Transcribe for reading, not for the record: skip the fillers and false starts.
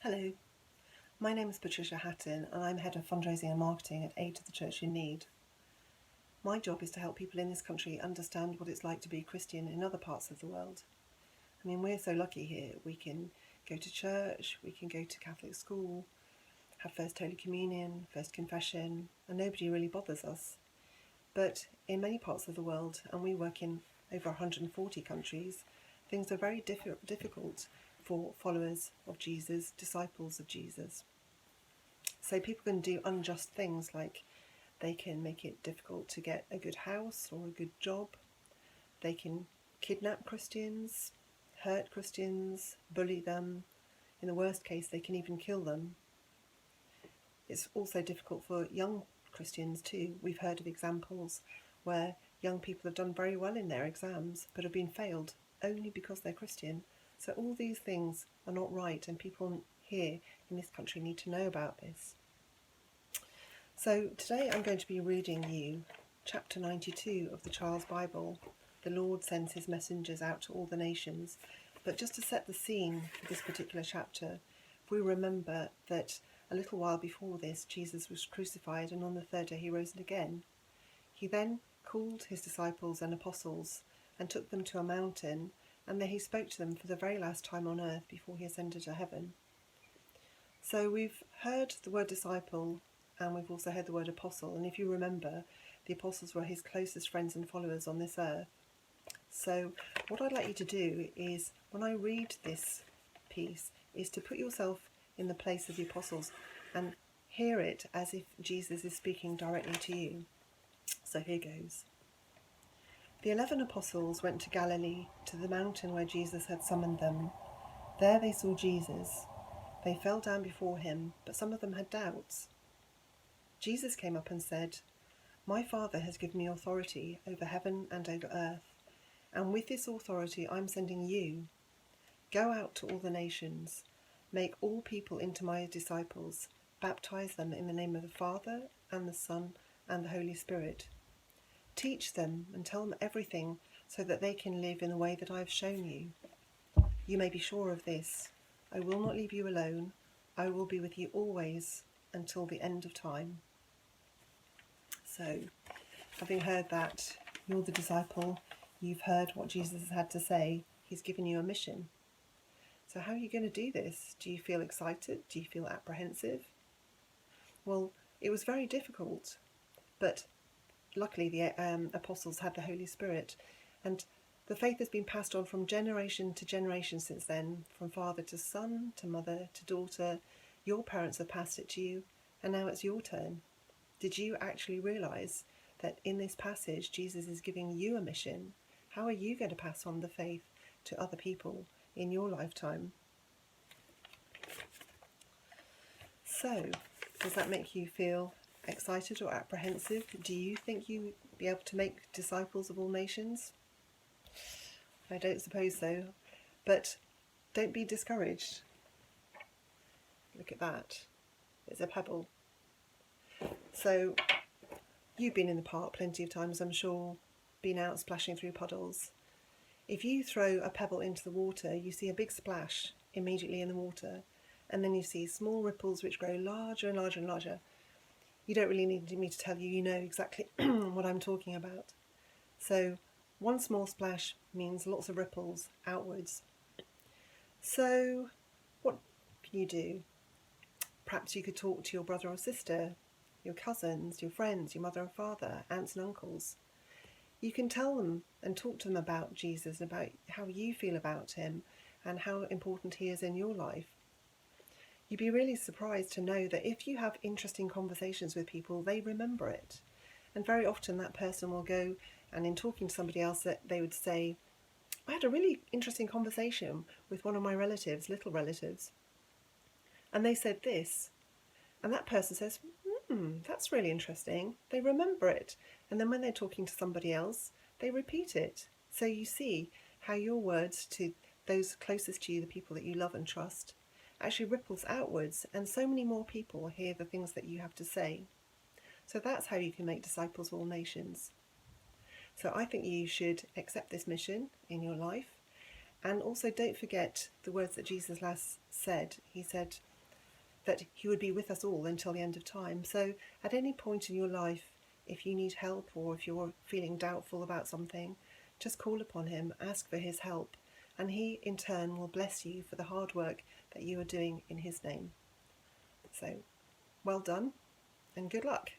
Hello, my name is Patricia Hatton and I'm Head of Fundraising and Marketing at Aid to the Church in Need. My job is to help people in this country understand what it's like to be Christian in other parts of the world. I mean, we're so lucky here. We can go to church, we can go to Catholic school, have First Holy Communion, First Confession, and nobody really bothers us. But in many parts of the world, and we work in over 140 countries, things are very difficult for followers of Jesus, disciples of Jesus. So people can do unjust things, like they can make it difficult to get a good house or a good job. They can kidnap Christians, hurt Christians, bully them. In the worst case, they can even kill them. It's also difficult for young Christians too. We've heard of examples where young people have done very well in their exams but have been failed only because they're Christian. So all these things are not right, and people here in this country need to know about this. So today I'm going to be reading you chapter 92 of the Child's Bible. The Lord sends his messengers out to all the nations. But just to set the scene for this particular chapter, if we remember that a little while before this, Jesus was crucified, and on the third day he rose again. He then called his disciples and apostles and took them to a mountain, and there he spoke to them for the very last time on earth before he ascended to heaven. So we've heard the word disciple, and we've also heard the word apostle. And if you remember, the apostles were his closest friends and followers on this earth. So what I'd like you to do is, when I read this piece, is to put yourself in the place of the apostles and hear it as if Jesus is speaking directly to you. So here goes. The 11 apostles went to Galilee, to the mountain where Jesus had summoned them. There they saw Jesus. They fell down before him, but some of them had doubts. Jesus came up and said, "My Father has given me authority over heaven and over earth, and with this authority I'm sending you. Go out to all the nations, make all people into my disciples, baptize them in the name of the Father and the Son and the Holy Spirit. Teach them and tell them everything so that they can live in the way that I have shown you. You may be sure of this. I will not leave you alone. I will be with you always until the end of time." So, having heard that, you're the disciple, you've heard what Jesus has had to say, he's given you a mission. So how are you going to do this? Do you feel excited? Do you feel apprehensive? Well, it was very difficult, but luckily the apostles had the Holy Spirit, and the faith has been passed on from generation to generation since then, from father to son, to mother to daughter. Your parents have passed it to you, and now it's your turn. Did you actually realise that in this passage Jesus is giving you a mission? How are you going to pass on the faith to other people in your lifetime? So, does that make you feel excited or apprehensive? Do you think you'll be able to make disciples of all nations? I don't suppose so, but don't be discouraged. Look at that. It's a pebble. So, you've been in the park plenty of times, I'm sure, been out splashing through puddles. If you throw a pebble into the water, you see a big splash immediately in the water, and then you see small ripples which grow larger and larger and larger. You don't really need me to tell you, you know exactly what I'm talking about. So one small splash means lots of ripples outwards. So what can you do? Perhaps you could talk to your brother or sister, your cousins, your friends, your mother and father, aunts and uncles. You can tell them and talk to them about Jesus, about how you feel about him and how important he is in your life. You'd be really surprised to know that if you have interesting conversations with people, they remember it. And very often that person will go, and in talking to somebody else, that they would say, "I had a really interesting conversation with one of my relatives, little relatives, and they said this." And that person says, "That's really interesting." They remember it. And then when they're talking to somebody else, they repeat it. So you see how your words to those closest to you, the people that you love and trust, actually ripples outwards, and so many more people hear the things that you have to say. So that's how you can make disciples of all nations. So I think you should accept this mission in your life, and also don't forget the words that Jesus last said. He said, that he would be with us all until the end of time. So at any point in your life, if you need help or if you're feeling doubtful about something, just call upon him, ask for his help, and he in turn will bless you for the hard work that you are doing in his name. So well done and good luck.